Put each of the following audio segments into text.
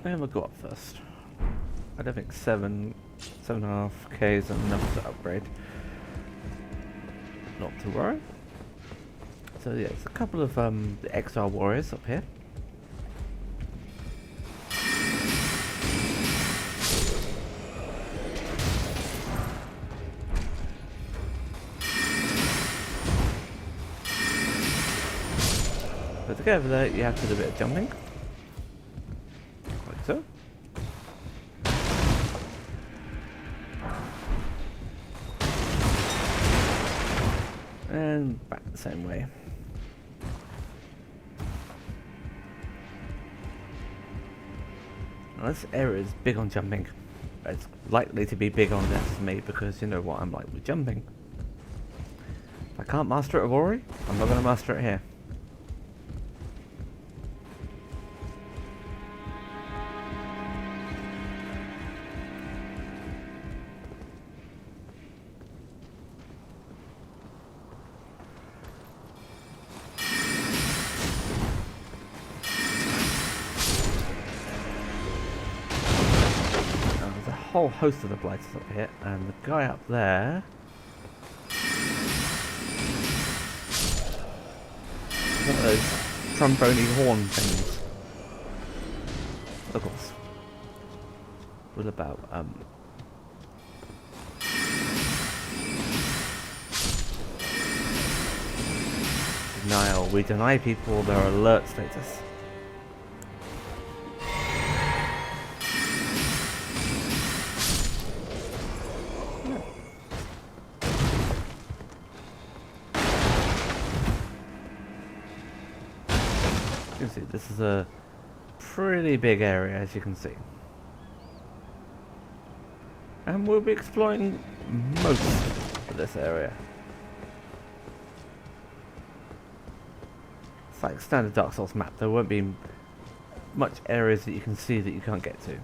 And we'll go up first. I don't think 7.5k is enough to upgrade. Not to worry. So yeah, there's a couple of the exile warriors up here. But to get over there, you have to do a bit of jumping. Like so. And back the same way. Now this area is big on jumping. It's likely to be big on death for me because you know what I'm like with jumping. If I can't master it with Ori, I'm not going to master it here. Whole host of the blighters up here, and the guy up there one of those trombone horn things. Of course. What about denial. We deny people their alert status. You can see this is a pretty big area, as you can see, and we'll be exploring most of this area. It's like standard Dark Souls map. There won't be much areas that you can see that you can't get to.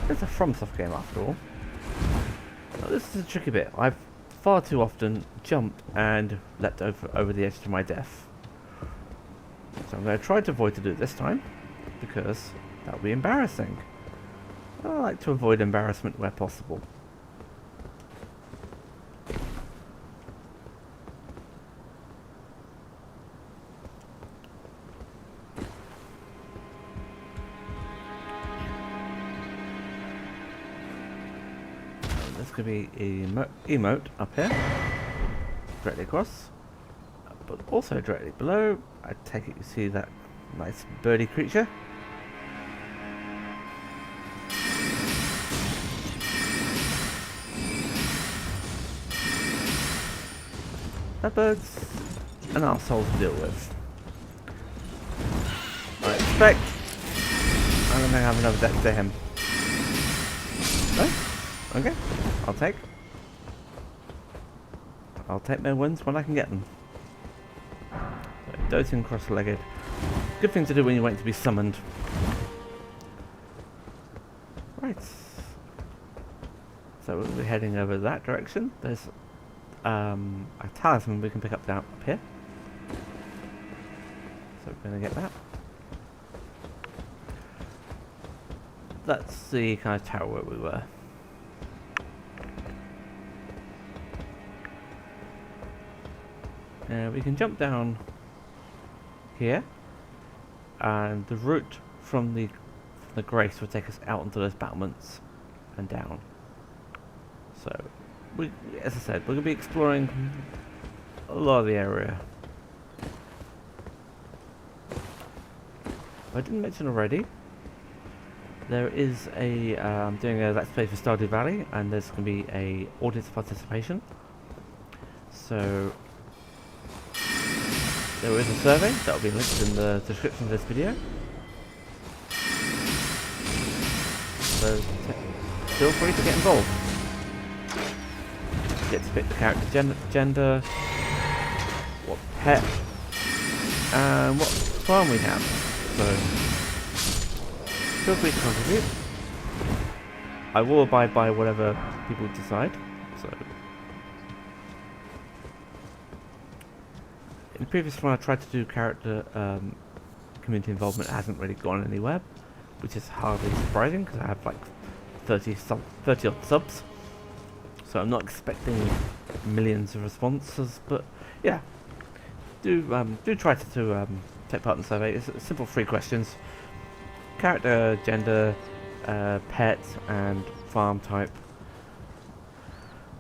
It's a FromSoft game after all. Now, this is a tricky bit. I've far too often jumped and leapt over the edge to my death. So I'm going to try to avoid to do it this time, because that would be embarrassing. I like to avoid embarrassment where possible. Could be emote up here, directly across, but also directly below. I take it you see that nice birdie creature. That bird's an arsehole to deal with. I expect I'm going to have another death to him. No? Okay, I'll take my wins when I can get them. So, doting cross-legged. Good thing to do when you wait to be summoned. Right. So we'll be heading over that direction. There's a talisman we can pick up down up here. So we're going to get that. That's the kind of tower where we were. We can jump down here, and the route from the Grace will take us out onto those battlements and down. So, as I said, we're going to be exploring a lot of the area. I didn't mention already, there is a doing a Let's Play for Stardew Valley, and there's going to be a audience participation. So there is a survey that will be linked in the description of this video. So feel free to get involved. You get to pick the character gender, what pet, and what farm we have. So feel free to contribute. I will abide by whatever people decide. So in the previous one I tried to do character community involvement hasn't really gone anywhere, which is hardly surprising because I have like 30 odd subs, so I'm not expecting millions of responses. But yeah, do try to take part in the survey. It's simple 3 questions: character, gender, pet, and farm type.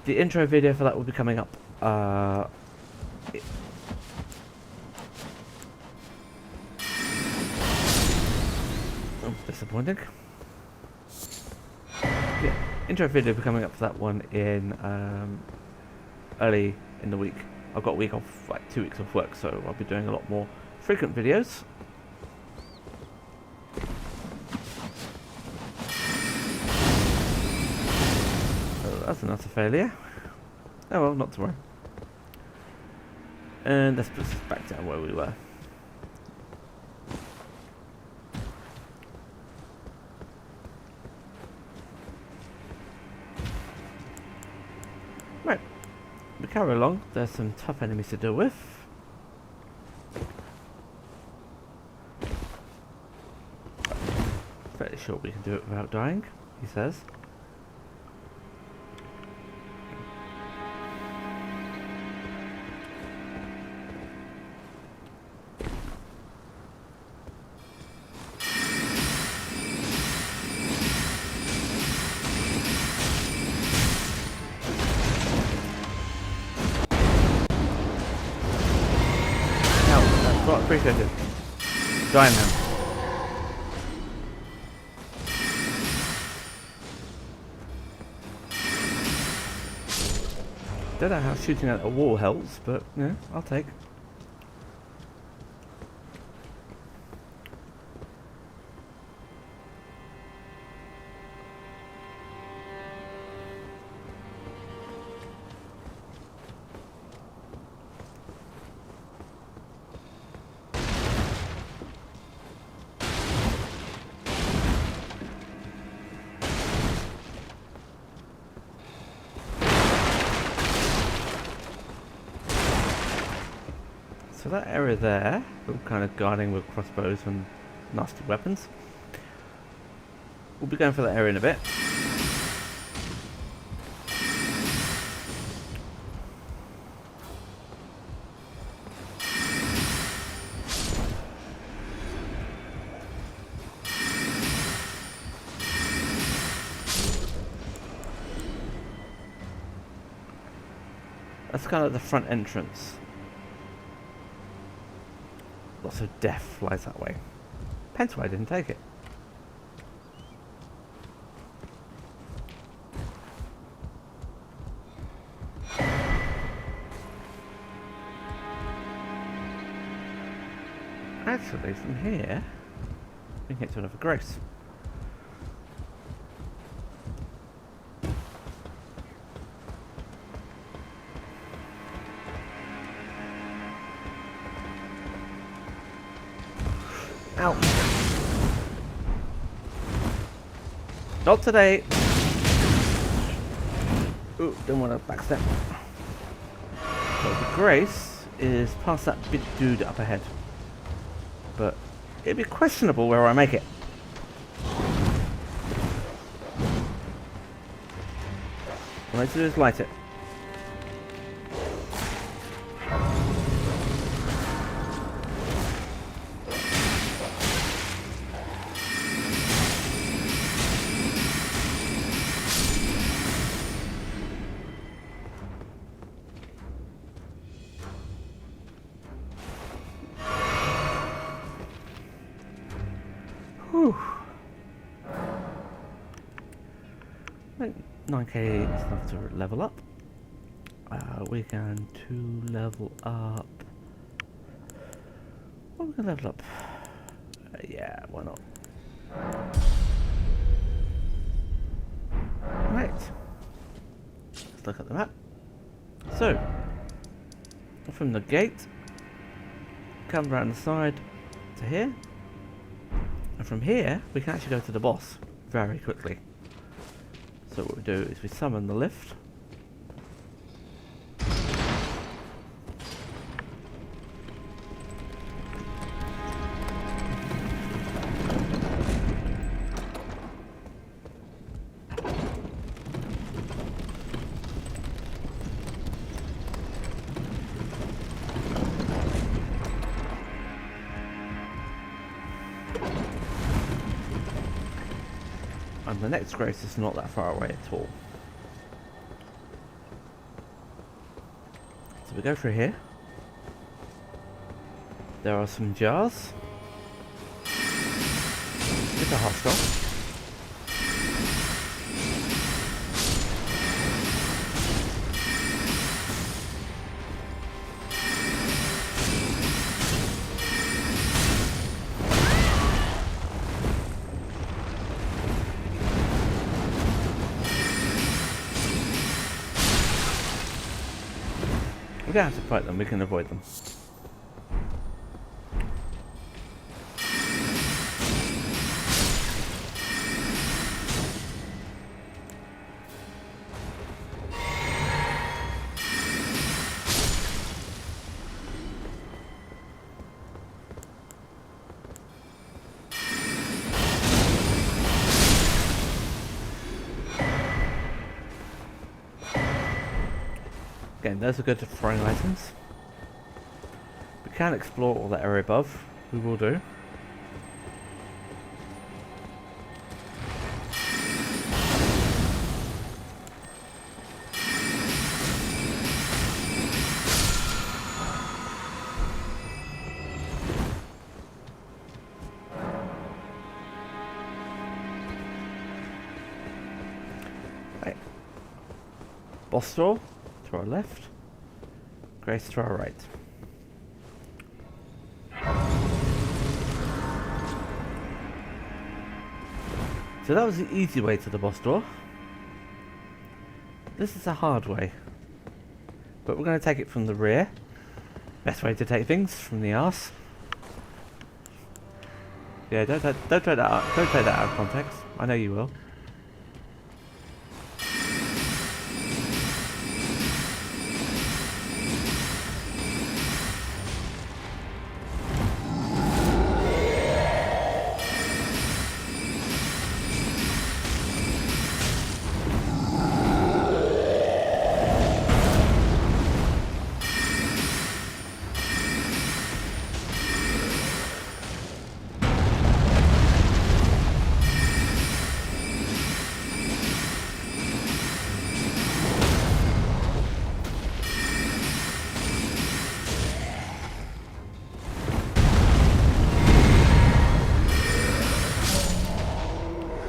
The intro video for that will be coming up. Oh, disappointing. Yeah, intro video will be coming up for that one in early in the week. I've got a week off, like 2 weeks off work, so I'll be doing a lot more frequent videos. That's another failure. Oh well, not to worry. And let's put this back down where we were. Right, we carry along. There's some tough enemies to deal with. Fairly sure we can do it without dying, he says. Not appreciated. Die now. Don't know how shooting at a wall helps, but yeah, I'll take. So that area there, we're kind of guarding with crossbows and nasty weapons. We'll be going for that area in a bit. That's kind of the front entrance. Lots of death flies that way. Hence why I didn't take it. Actually, from here, we can get to another grace. Ow. Not today. Ooh, don't want to backstep. So the grace is past that big dude up ahead. But it'd be questionable where I make it. All I have to do is light it. Whew. 9k is enough to level up. We're going to level up. What are we going to level up? Yeah, why not? Right. Let's look at the map. So, from the gate, come around the side to here. And from here, we can actually go to the boss very quickly. So what we do is we summon the lift. And the next grace is not that far away at all. So we go through here. There are some jars. It's a hostile. We don't have to fight them, we can avoid them. Again, those are good throwing items. We can explore all that area above. We will do. Right. Boss door. To our left, Grace to our right. So that was the easy way to the boss door. This is a hard way, but we're going to take it from the rear. Best way to take things, from the arse. Yeah, don't take that out. Don't take that out of context. I know you will.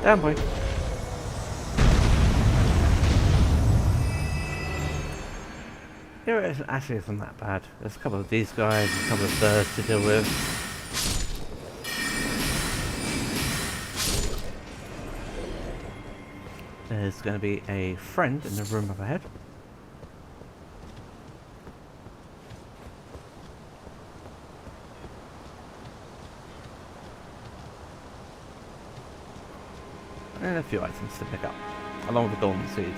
Down, boy. Here it actually isn't that bad. There's a couple of these guys, a couple of birds to deal with. There's going to be a friend in the room up ahead. And a few items to pick up, along with the golden seed.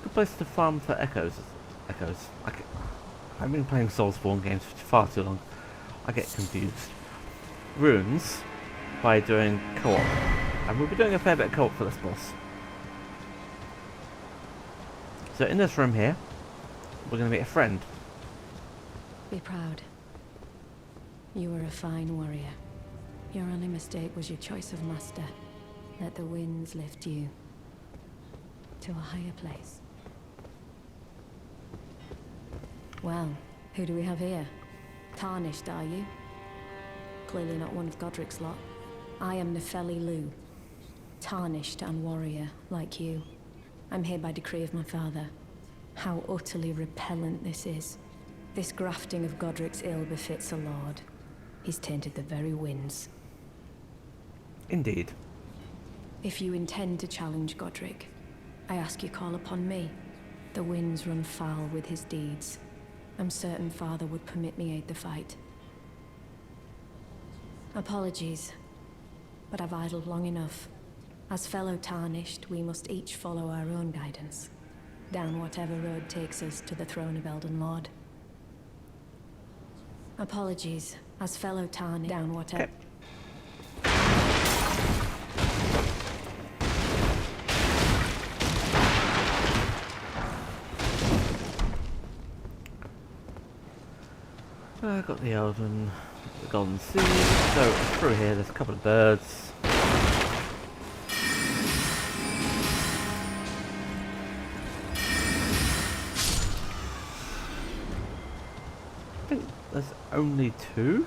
Good place to farm for echoes. I've been playing Soulsborne games for far too long. I get confused. Runes by doing co-op, and we'll be doing a fair bit of co-op for this boss. So in this room here, we're going to meet a friend. Be proud. You were a fine warrior. Your only mistake was your choice of master. Let the winds lift you to a higher place. Well, who do we have here? Tarnished, are you? Clearly not one of Godric's lot. I am Nefeli Lu. Tarnished and warrior, like you. I'm here by decree of my father. How utterly repellent this is. This grafting of Godric's ill befits a lord. He's tainted the very winds. Indeed. If you intend to challenge Godric, I ask you call upon me. The winds run foul with his deeds. I'm certain father would permit me aid the fight. Apologies, but I've idled long enough. As fellow Tarnished, we must each follow our own guidance, down whatever road takes us to the throne of Elden Lord. Apologies, as fellow Tarnished, down whatever... Okay. I got the Elden the Golden Sea. So through here, there's a couple of birds. I think there's only two.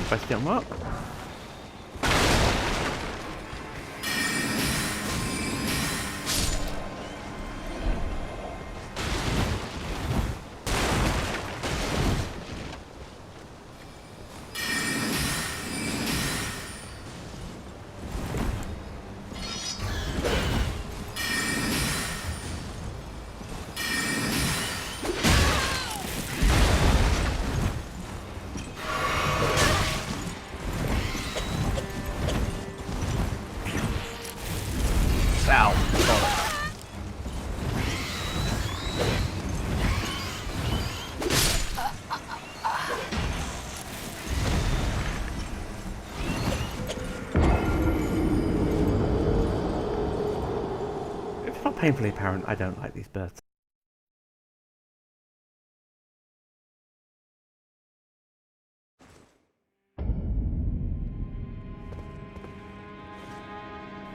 Question mark. Ow! If it's not painfully apparent, I don't like these birds.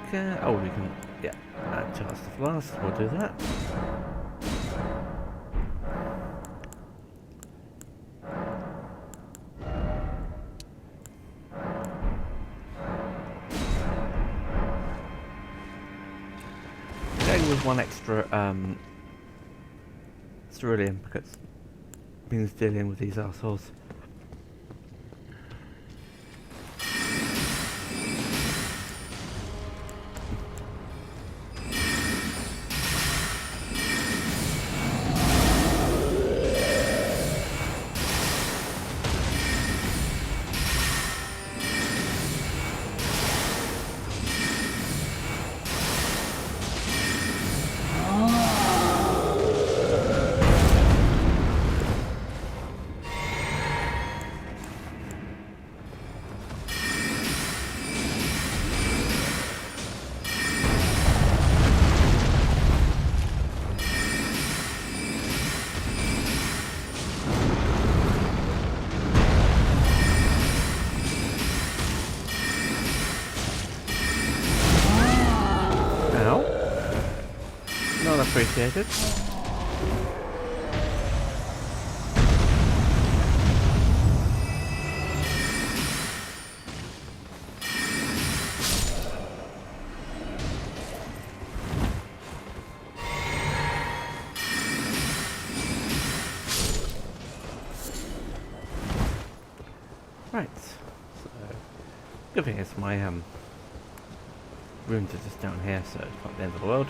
Okay, oh, we can, yeah, charge the flask, we'll do that. Going with one extra cerulean because it means dealing with these assholes. Not appreciated. Right. So, good thing is my rooms are just down here, so it's not the end of the world.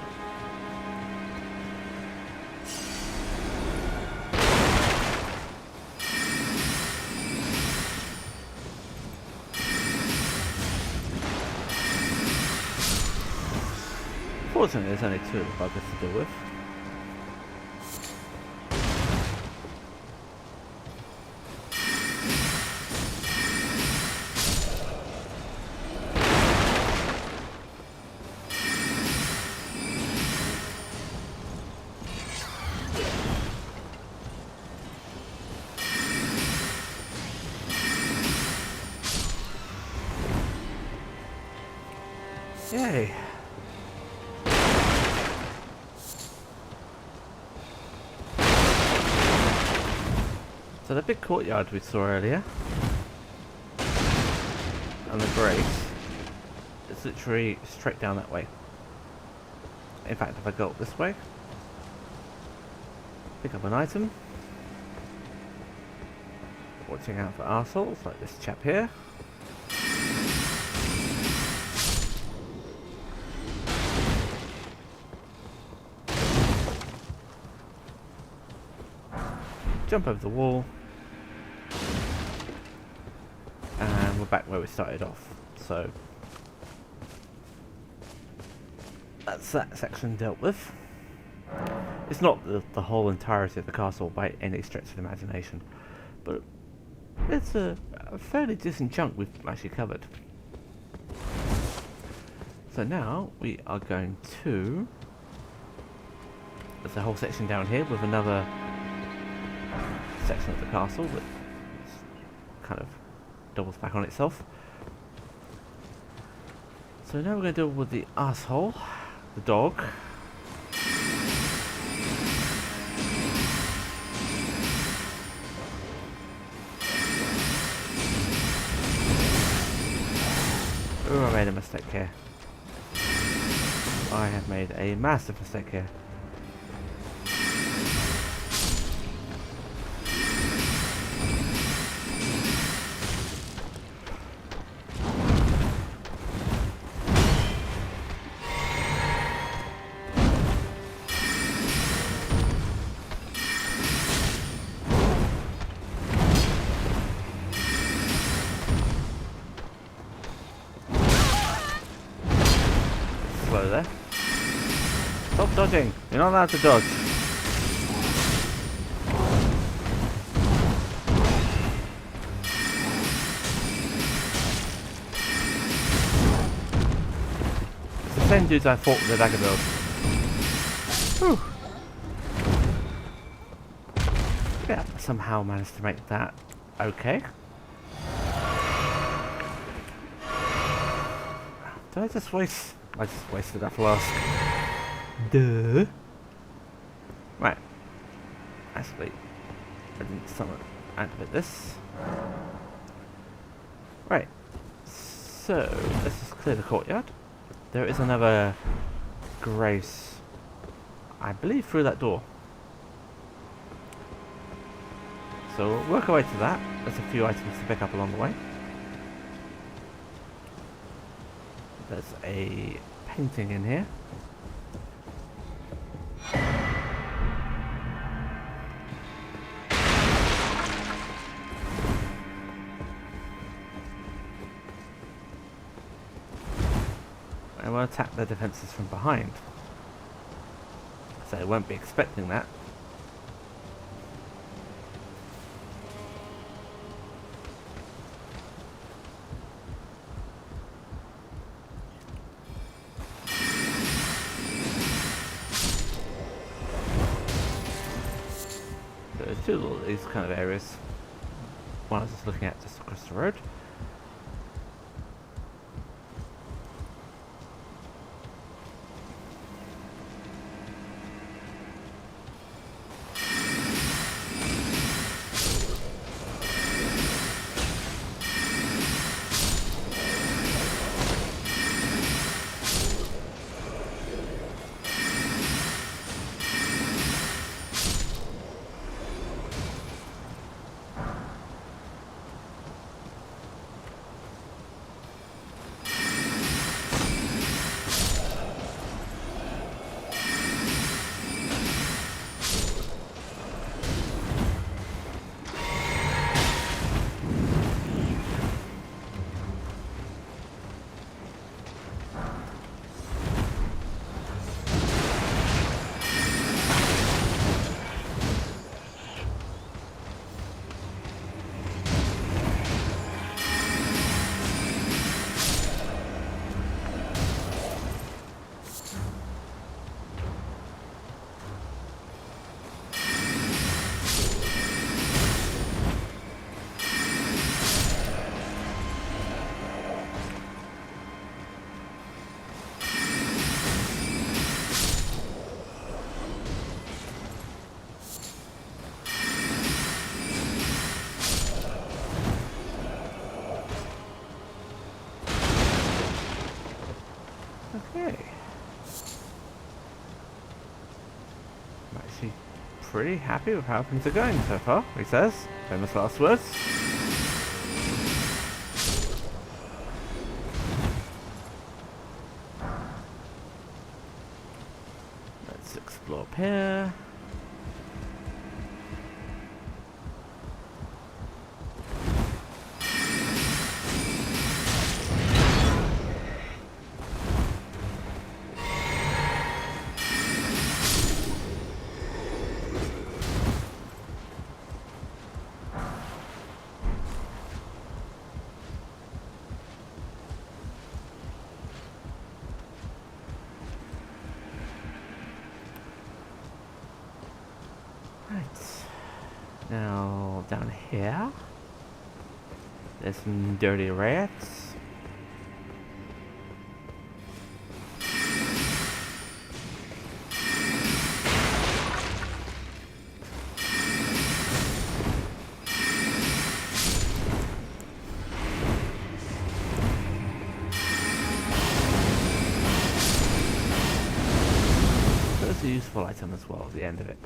Fortunately, there's only two of the buggers to deal with. Yay! So the big courtyard we saw earlier, and the grace, it's literally straight down that way. In fact, if I go up this way, pick up an item, watching out for arseholes like this chap here. Jump over the wall, and we're back where we started off. So that's that section dealt with. It's not the whole entirety of the castle by any stretch of the imagination, but it's a fairly decent chunk we've actually covered. So now we are going to, there's a whole section down here with another section of the castle that's kind of doubles back on itself. So now we're going to deal with the asshole, the dog. Oh, I made a mistake here. I have made a massive mistake here. Slow there. Stop dodging. You're not allowed to dodge. It's the same dudes I fought with the dagger build. Whew. Yeah, somehow managed to make that okay. Did I just waste? I just wasted that flask. Duh. Right. Actually, I didn't summon activate this. Right. So let's just clear the courtyard. There is another grace, I believe, through that door. So we'll work our way to that. There's a few items to pick up along the way. There's a painting in here. And we'll attack the defences from behind. So I won't be expecting that. Two of these kind of areas. One I was just looking at just across the road. Okay. I'm actually pretty happy with how things are going so far, he says. Famous last words. Let's explore up here. Right. Now, down here. There's some dirty rats. That's a useful item as well at the end of it.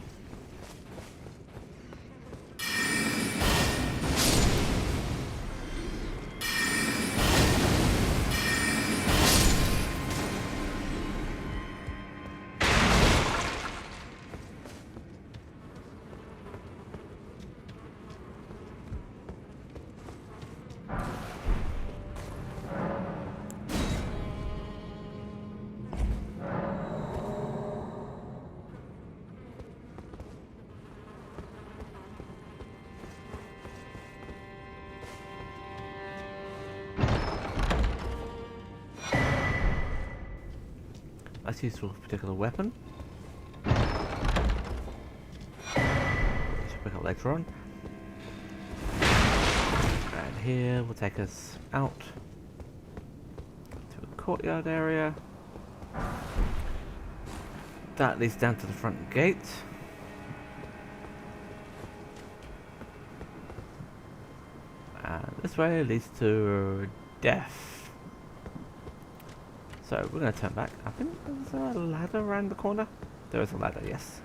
That's useful for a particular weapon. Should pick up later on. And here will take us out to a courtyard area. That leads down to the front gate. And this way leads to death. So we're going to turn back. I think there's a ladder around the corner. There is a ladder, yes.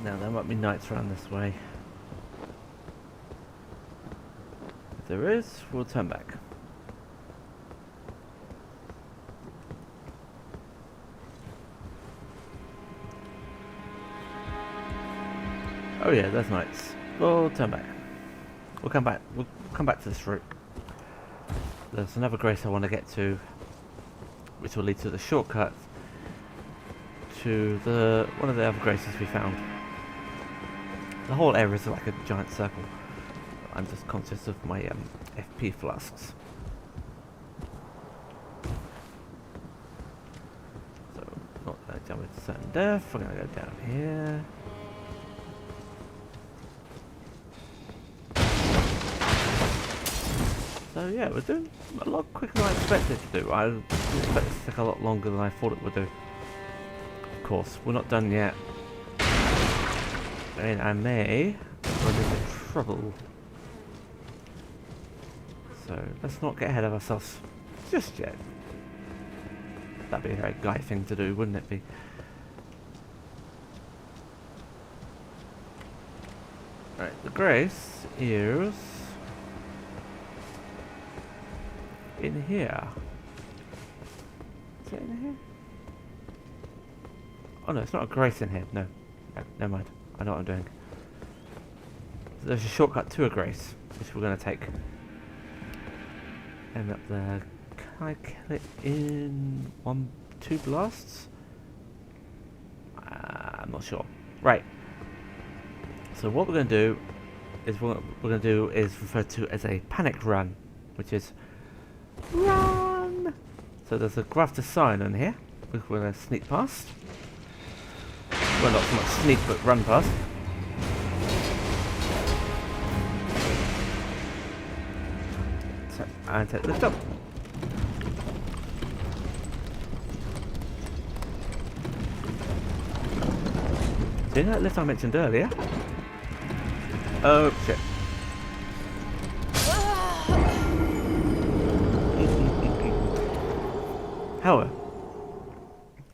Now there might be knights around this way. If there is, we'll turn back. Oh yeah, there's knights. We'll turn back. We'll come back. We'll come back to this route. There's another grace I want to get to, which will lead to the shortcut to the one of the other graces we found. The whole area is like a giant circle. I'm just conscious of my FP flasks. So, not going to jump into certain death. We're going to go down here. So yeah, we're doing a lot quicker than I expected to do. I expected it to take a lot longer than I thought it would do. Of course, we're not done yet. And I may run into trouble. So let's not get ahead of ourselves just yet. That'd be a very guy thing to do, wouldn't it be? Right, the grace is in here. Is it in here? Oh no, it's not a grace in here. No, never mind. I know what I'm doing. There's a shortcut to a grace, which we're going to take. And up there. Can I kill it in 2 blasts? I'm not sure. Right. So what we're going to do is refer to as a panic run, which is run. So there's a grafter sign on here, which we're going to sneak past. Well, not so much sneak, but run past. So, and take the lift up. See that lift I mentioned earlier? Oh shit.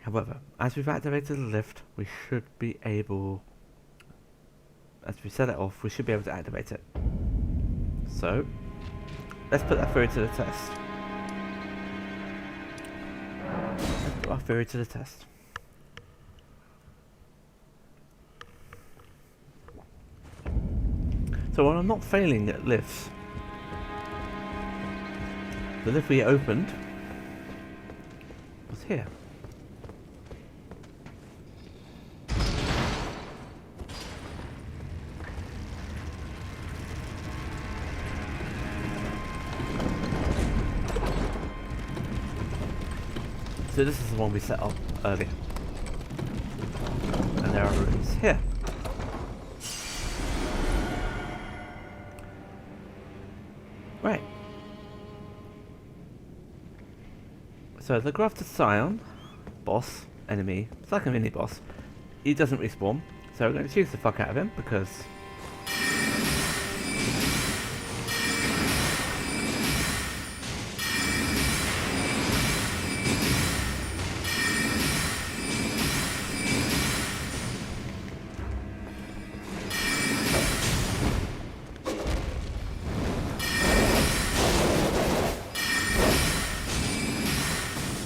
However, as we've activated the lift, we should be able, as we set it off, we should be able to activate it. So, let's put that theory to the test. Let's put our theory to the test. So when I'm not failing at lifts, the lift we opened was here. So this is the one we set up earlier. And there are rooms here. Right. So the Grafted Scion, boss, enemy, it's like a mini boss. He doesn't respawn, so we're going to choose the fuck out of him because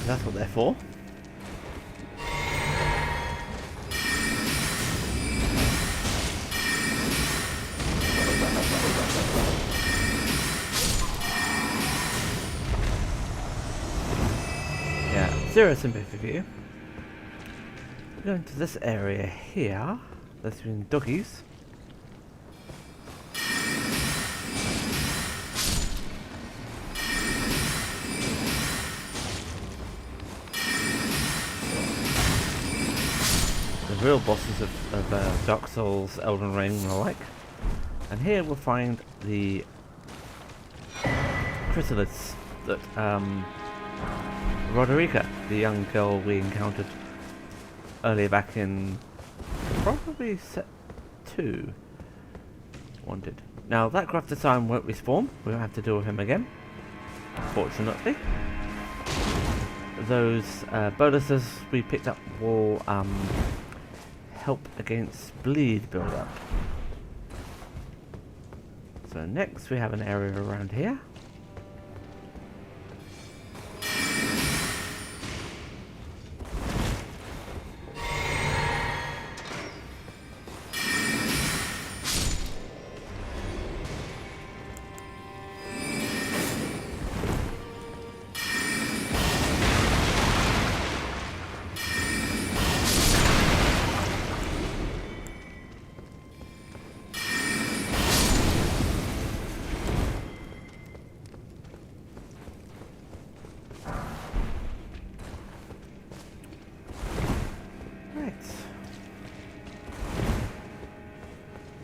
that's what they're for. Yeah, zero sympathy for you. We're going to this area here. That's been doggies. The real bosses of Dark Souls, Elden Ring and the like. And here we'll find the chrysalids that Roderica, the young girl we encountered earlier back in probably set 2, wanted. Now that Grafted Scion won't respawn, we won't have to deal with him again, fortunately. Those bonuses we picked up will help against bleed build-up. So next we have an area around here.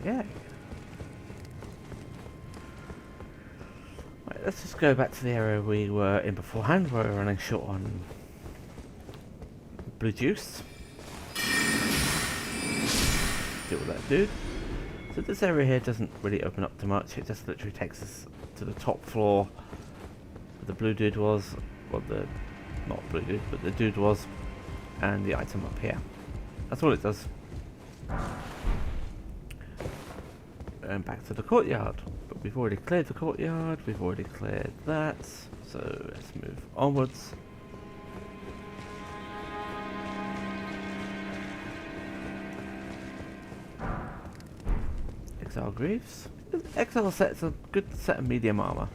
Yeah. Right, let's just go back to the area we were in beforehand, where we were running short on blue juice. Deal with that dude. So this area here doesn't really open up too much, it just literally takes us to the top floor where the blue dude was, well not blue dude, but the dude was, and the item up here. That's all it does. And back to the courtyard, but we've already cleared the courtyard, we've already cleared that, so let's move onwards. Exile Greaves. Exile set's a good set of medium armor.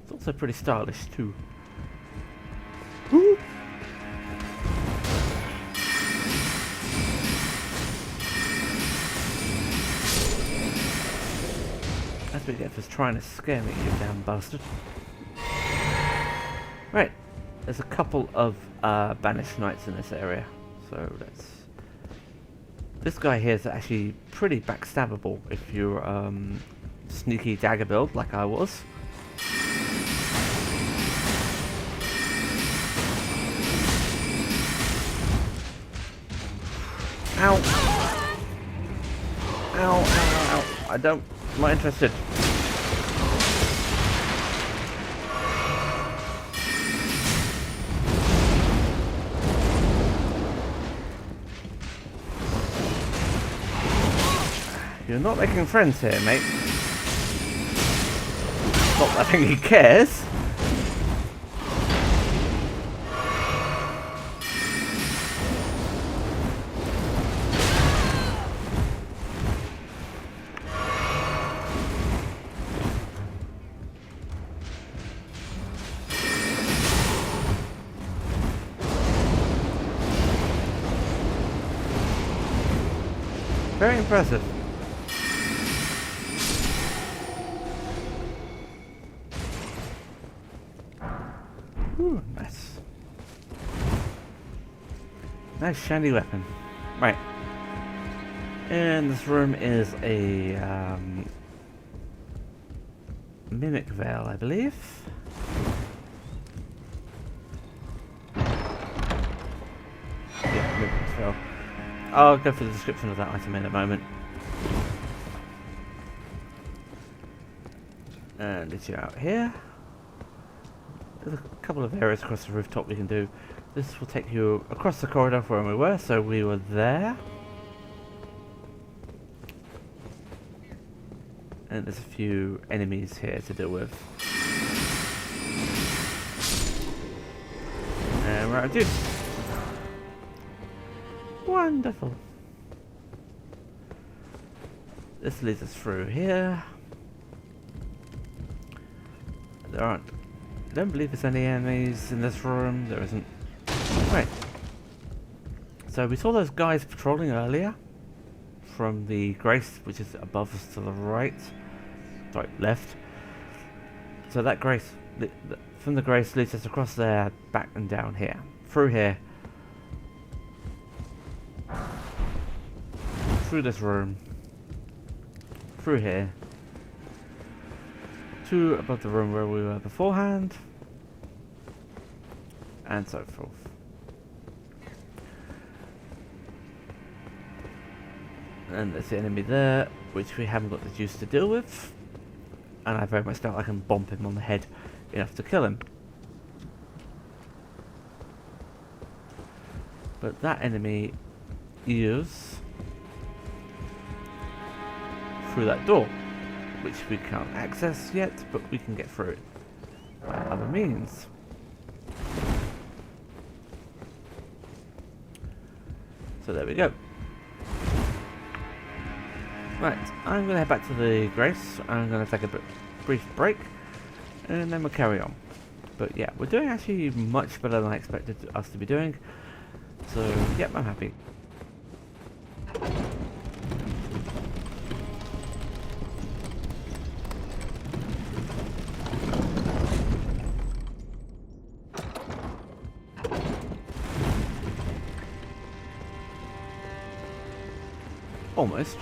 It's also pretty stylish too. Woo! That's what you get for trying to scare me, you damn bastard. Right, there's a couple of banished knights in this area, so let's... This guy here is actually pretty backstabbable if you're sneaky dagger build like I was. Ow! Ow, ow, ow, ow. I'm not interested. You're not making friends here, mate. Not that I think he cares. Very impressive. Ooh, nice. Nice shiny weapon. Right. And this room is a mimic veil, I believe. Yeah, mimic veil. I'll go for the description of that item in a moment. And it's out here. There's a couple of areas across the rooftop we can do. This will take you across the corridor from where we were, so we were there. And there's a few enemies here to deal with. And we're out of juice. Wonderful. This leads us through here. I don't believe there's any enemies in this room. There isn't. Right. So we saw those guys patrolling earlier from the Grace, which is above us to the right. Sorry, left. So that Grace, from the Grace, leads us across there, back and down here. Through here. Through this room. Through here. To above the room where we were beforehand. And so forth. And there's the enemy there, which we haven't got the juice to deal with. And I very much doubt I can bomb him on the head enough to kill him. But that enemy is through that door, which we can't access yet, but we can get through it by other means. So there we go. Right, I'm going to head back to the Grace. I'm going to take a brief break, and then we'll carry on. But yeah, we're doing actually much better than I expected us to be doing. So, yep, I'm happy. Almost.